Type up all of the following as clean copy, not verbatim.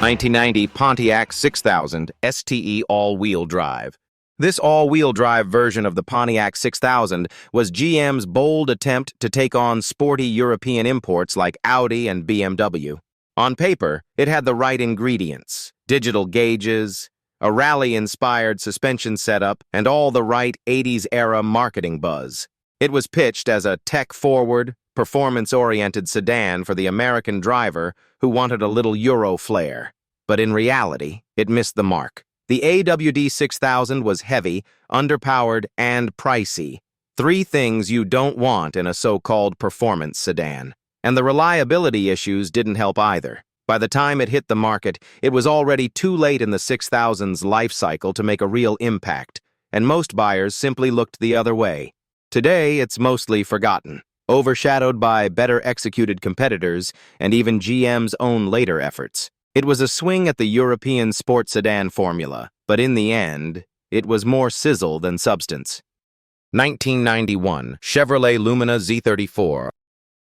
1990 Pontiac 6000 STE all-wheel drive. This all-wheel drive version of the Pontiac 6000 was GM's bold attempt to take on sporty European imports like Audi and BMW. On paper, it had the right ingredients: digital gauges, a rally-inspired suspension setup, and all the right 80s-era marketing buzz. It was pitched as a tech-forward, performance-oriented sedan for the American driver who wanted a little Euro flair. But in reality, it missed the mark. The AWD 6000 was heavy, underpowered, and pricey. Three things you don't want in a so-called performance sedan. And the reliability issues didn't help either. By the time it hit the market, it was already too late in the 6000's life cycle to make a real impact, and most buyers simply looked the other way. Today, it's mostly forgotten, overshadowed by better-executed competitors and even GM's own later efforts. It was a swing at the European sports sedan formula, but in the end, it was more sizzle than substance. 1991 Chevrolet Lumina Z34.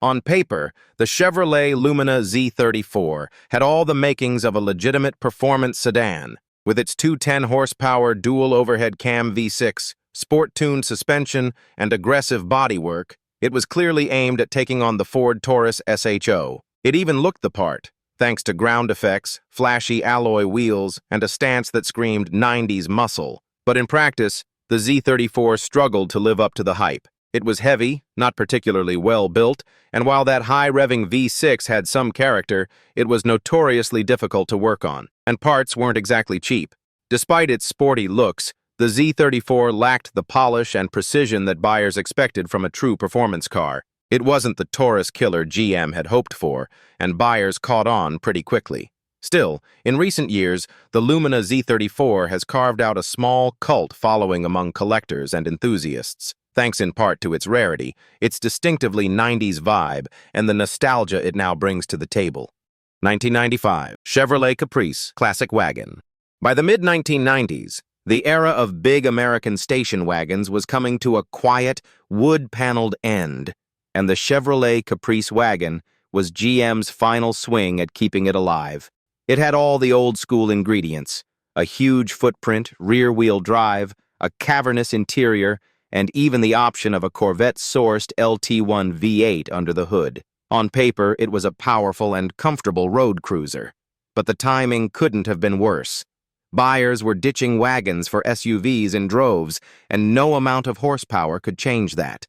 On paper, the Chevrolet Lumina Z34 had all the makings of a legitimate performance sedan. With its 210-horsepower dual-overhead cam V6, sport-tuned suspension, and aggressive bodywork, it was clearly aimed at taking on the Ford Taurus SHO. It even looked the part, thanks to ground effects, flashy alloy wheels, and a stance that screamed 90s muscle. But in practice, the Z34 struggled to live up to the hype. It was heavy, not particularly well built, and while that high-revving V6 had some character, it was notoriously difficult to work on, and parts weren't exactly cheap. Despite its sporty looks, the Z34 lacked the polish and precision that buyers expected from a true performance car. It wasn't the Taurus killer GM had hoped for, and buyers caught on pretty quickly. Still, in recent years, the Lumina Z34 has carved out a small cult following among collectors and enthusiasts, thanks in part to its rarity, its distinctively 90s vibe, and the nostalgia it now brings to the table. 1995 Chevrolet Caprice Classic Wagon. By the mid-1990s, the era of big American station wagons was coming to a quiet, wood-paneled end, and the Chevrolet Caprice wagon was GM's final swing at keeping it alive. It had all the old-school ingredients: a huge footprint, rear-wheel drive, a cavernous interior, and even the option of a Corvette-sourced LT1 V8 under the hood. On paper, it was a powerful and comfortable road cruiser. But the timing couldn't have been worse. Buyers were ditching wagons for SUVs in droves, and no amount of horsepower could change that.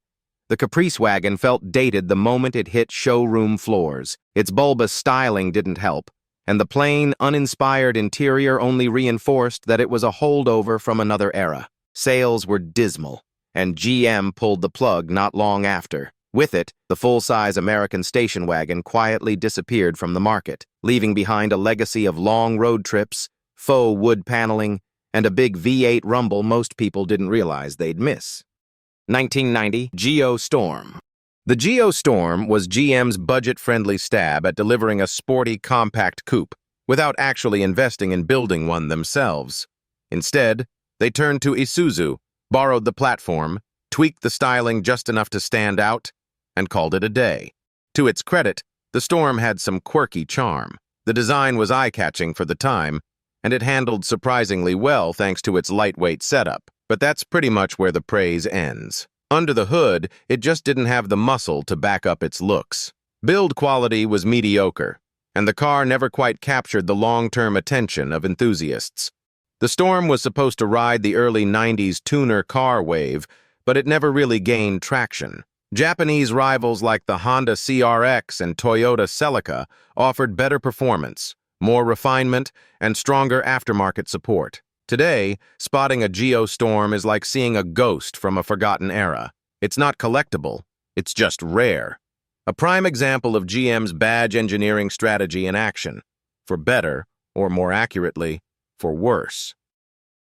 The Caprice wagon felt dated the moment it hit showroom floors. Its bulbous styling didn't help, and the plain, uninspired interior only reinforced that it was a holdover from another era. Sales were dismal, and GM pulled the plug not long after. With it, the full-size American station wagon quietly disappeared from the market, leaving behind a legacy of long road trips, faux wood paneling, and a big V8 rumble most people didn't realize they'd miss. 1990 Geostorm. The Geostorm was GM's budget-friendly stab at delivering a sporty, compact coupe, without actually investing in building one themselves. Instead, they turned to Isuzu, borrowed the platform, tweaked the styling just enough to stand out, and called it a day. To its credit, the Storm had some quirky charm. The design was eye-catching for the time, and it handled surprisingly well thanks to its lightweight setup. But that's pretty much where the praise ends. Under the hood, it just didn't have the muscle to back up its looks. Build quality was mediocre, and the car never quite captured the long-term attention of enthusiasts. The Storm was supposed to ride the early 90s tuner car wave, but it never really gained traction. Japanese rivals like the Honda CRX and Toyota Celica offered better performance, more refinement, and stronger aftermarket support. Today, spotting a Geostorm is like seeing a ghost from a forgotten era. It's not collectible, it's just rare. A prime example of GM's badge engineering strategy in action, for better, or more accurately, for worse.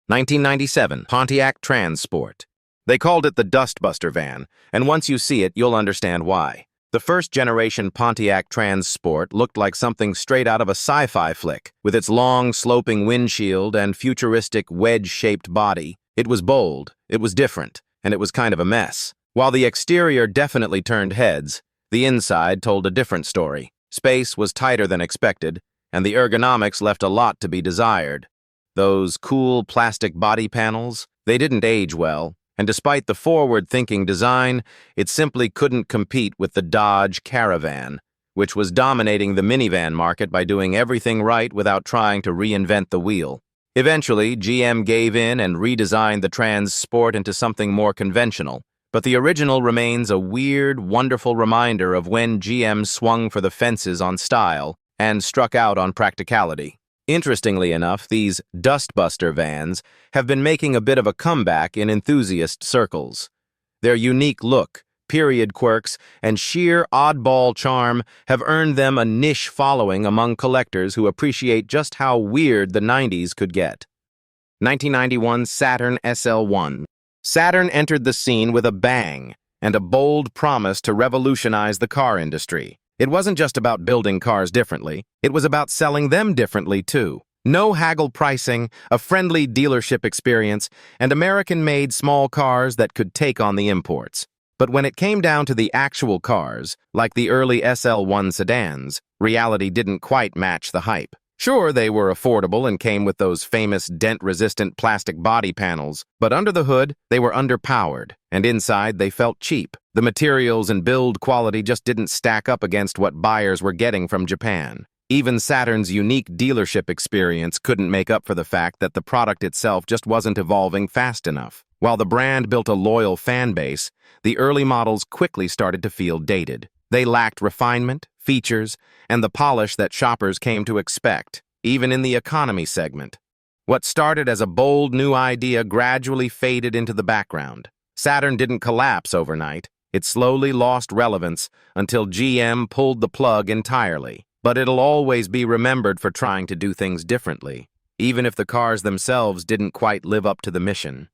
1997 Pontiac Transport. They called it the Dustbuster van, and once you see it, you'll understand why. The first-generation Pontiac Transport looked like something straight out of a sci-fi flick. With its long, sloping windshield and futuristic wedge-shaped body, it was bold, it was different, and it was kind of a mess. While the exterior definitely turned heads, the inside told a different story. Space was tighter than expected, and the ergonomics left a lot to be desired. Those cool plastic body panels, they didn't age well, and despite the forward-thinking design, it simply couldn't compete with the Dodge Caravan, which was dominating the minivan market by doing everything right without trying to reinvent the wheel. Eventually, GM gave in and redesigned the Trans Sport into something more conventional, but the original remains a weird, wonderful reminder of when GM swung for the fences on style and struck out on practicality. Interestingly enough, these dustbuster vans have been making a bit of a comeback in enthusiast circles. Their unique look, period quirks, and sheer oddball charm have earned them a niche following among collectors who appreciate just how weird the 90s could get. 1991 Saturn SL1. Saturn entered the scene with a bang and a bold promise to revolutionize the car industry. It wasn't just about building cars differently, it was about selling them differently too. No haggle pricing, a friendly dealership experience, and American-made small cars that could take on the imports. But when it came down to the actual cars, like the early SL1 sedans, reality didn't quite match the hype. Sure, they were affordable and came with those famous dent-resistant plastic body panels, but under the hood, they were underpowered, and inside they felt cheap. The materials and build quality just didn't stack up against what buyers were getting from Japan. Even Saturn's unique dealership experience couldn't make up for the fact that the product itself just wasn't evolving fast enough. While the brand built a loyal fan base, the early models quickly started to feel dated. They lacked refinement, features, and the polish that shoppers came to expect, even in the economy segment. What started as a bold new idea gradually faded into the background. Saturn didn't collapse overnight. It slowly lost relevance until GM pulled the plug entirely. But it'll always be remembered for trying to do things differently, even if the cars themselves didn't quite live up to the mission.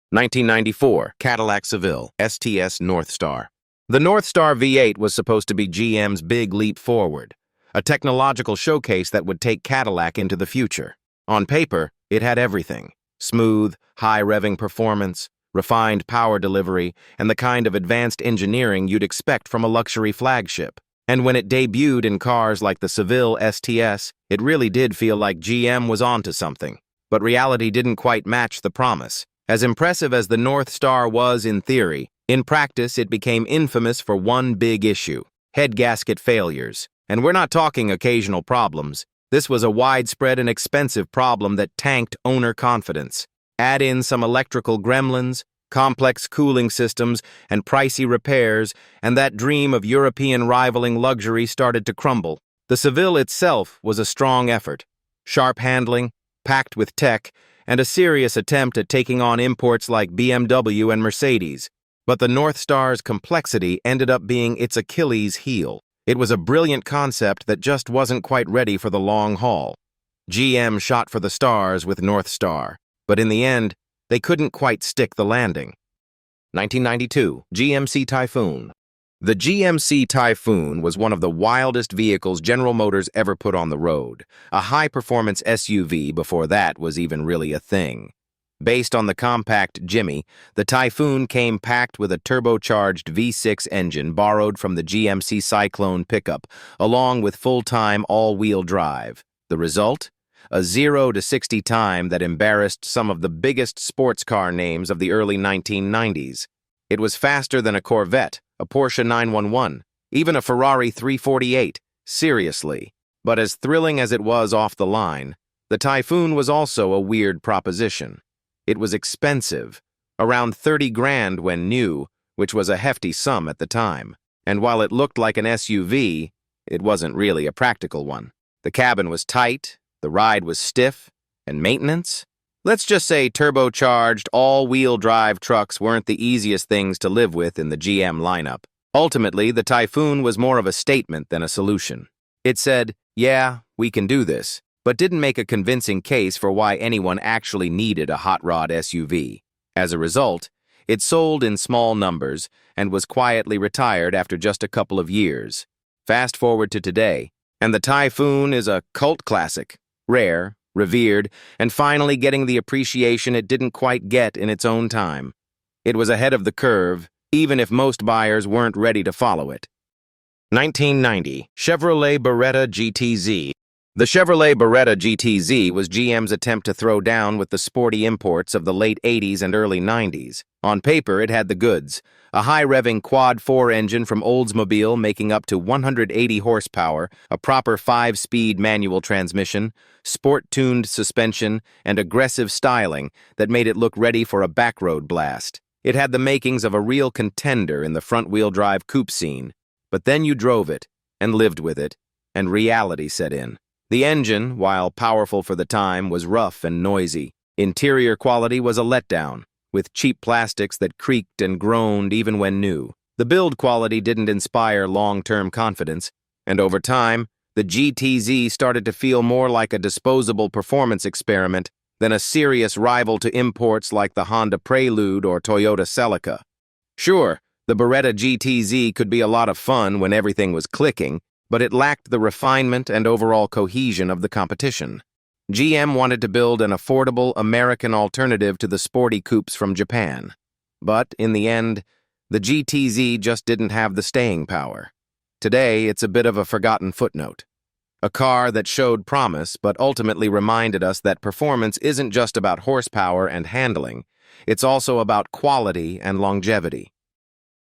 1994 Cadillac Seville STS Northstar. The Northstar V8 was supposed to be GM's big leap forward, a technological showcase that would take Cadillac into the future. On paper, it had everything: smooth, high-revving performance, refined power delivery, and the kind of advanced engineering you'd expect from a luxury flagship. And when it debuted in cars like the Seville STS, it really did feel like GM was onto something. But reality didn't quite match the promise. As impressive as the Northstar was in theory, in practice it became infamous for one big issue: head gasket failures. And we're not talking occasional problems. This was a widespread and expensive problem that tanked owner confidence. Add in some electrical gremlins, complex cooling systems, and pricey repairs, and that dream of European rivaling luxury started to crumble. The Seville itself was a strong effort: sharp handling, packed with tech, and a serious attempt at taking on imports like BMW and Mercedes. But the Northstar's complexity ended up being its Achilles heel. It was a brilliant concept that just wasn't quite ready for the long haul. GM shot for the stars with Northstar, but in the end, they couldn't quite stick the landing. 1992 GMC Typhoon. The GMC Typhoon was one of the wildest vehicles General Motors ever put on the road, a high-performance SUV before that was even really a thing. Based on the compact Jimmy, the Typhoon came packed with a turbocharged V6 engine borrowed from the GMC Cyclone pickup, along with full-time all-wheel drive. The result? A 0 to 60 time that embarrassed some of the biggest sports car names of the early 1990s. It was faster than a Corvette, a Porsche 911, even a Ferrari 348, seriously. But as thrilling as it was off the line, the Typhoon was also a weird proposition. It was expensive, around 30 grand when new, which was a hefty sum at the time. And while it looked like an SUV, it wasn't really a practical one. The cabin was tight, the ride was stiff, and maintenance? Let's just say turbocharged, all-wheel drive trucks weren't the easiest things to live with in the GM lineup. Ultimately, the Typhoon was more of a statement than a solution. It said, yeah, we can do this, but didn't make a convincing case for why anyone actually needed a hot rod SUV. As a result, it sold in small numbers and was quietly retired after just a couple of years. Fast forward to today, and the Typhoon is a cult classic, rare, revered, and finally getting the appreciation it didn't quite get in its own time. It was ahead of the curve, even if most buyers weren't ready to follow it. 1990 Chevrolet Beretta GTZ. The Chevrolet Beretta GTZ was GM's attempt to throw down with the sporty imports of the late 80s and early 90s. On paper, it had the goods. A high-revving quad-4 engine from Oldsmobile making up to 180 horsepower, a proper 5-speed manual transmission, sport-tuned suspension, and aggressive styling that made it look ready for a backroad blast. It had the makings of a real contender in the front-wheel drive coupe scene. But then you drove it, and lived with it, and reality set in. The engine, while powerful for the time, was rough and noisy. Interior quality was a letdown, with cheap plastics that creaked and groaned even when new. The build quality didn't inspire long-term confidence, and over time, the GTZ started to feel more like a disposable performance experiment than a serious rival to imports like the Honda Prelude or Toyota Celica. Sure, the Beretta GTZ could be a lot of fun when everything was clicking, but it lacked the refinement and overall cohesion of the competition. GM wanted to build an affordable American alternative to the sporty coupes from Japan. But, in the end, the GTZ just didn't have the staying power. Today, it's a bit of a forgotten footnote. A car that showed promise, but ultimately reminded us that performance isn't just about horsepower and handling, it's also about quality and longevity.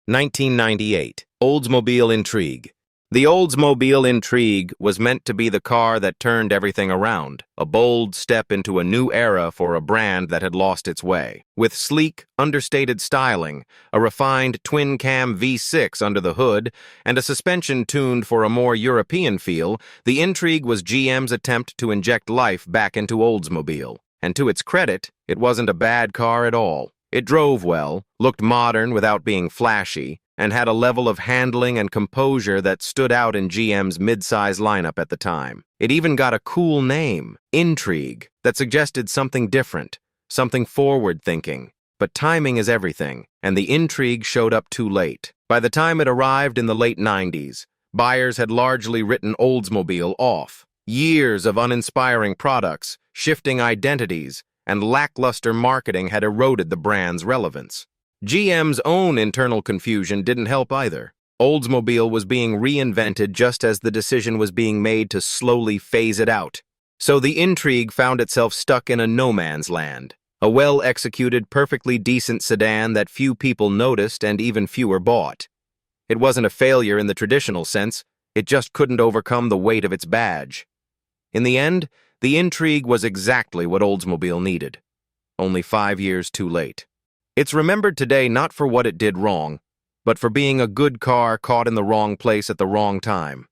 1998, Oldsmobile Intrigue. The Oldsmobile Intrigue was meant to be the car that turned everything around, a bold step into a new era for a brand that had lost its way. With sleek, understated styling, a refined twin-cam V6 under the hood, and a suspension tuned for a more European feel, the Intrigue was GM's attempt to inject life back into Oldsmobile. And to its credit, it wasn't a bad car at all. It drove well, looked modern without being flashy, and had a level of handling and composure that stood out in GM's mid-size lineup at the time. It even got a cool name, Intrigue, that suggested something different, something forward-thinking. But timing is everything, and the Intrigue showed up too late. By the time it arrived in the late 90s, buyers had largely written Oldsmobile off. Years of uninspiring products, shifting identities, and lackluster marketing had eroded the brand's relevance. GM's own internal confusion didn't help either. Oldsmobile was being reinvented just as the decision was being made to slowly phase it out. So the Intrigue found itself stuck in a no-man's land, a well-executed, perfectly decent sedan that few people noticed and even fewer bought. It wasn't a failure in the traditional sense, it just couldn't overcome the weight of its badge. In the end, the Intrigue was exactly what Oldsmobile needed, only 5 years too late. It's remembered today not for what it did wrong, but for being a good car caught in the wrong place at the wrong time.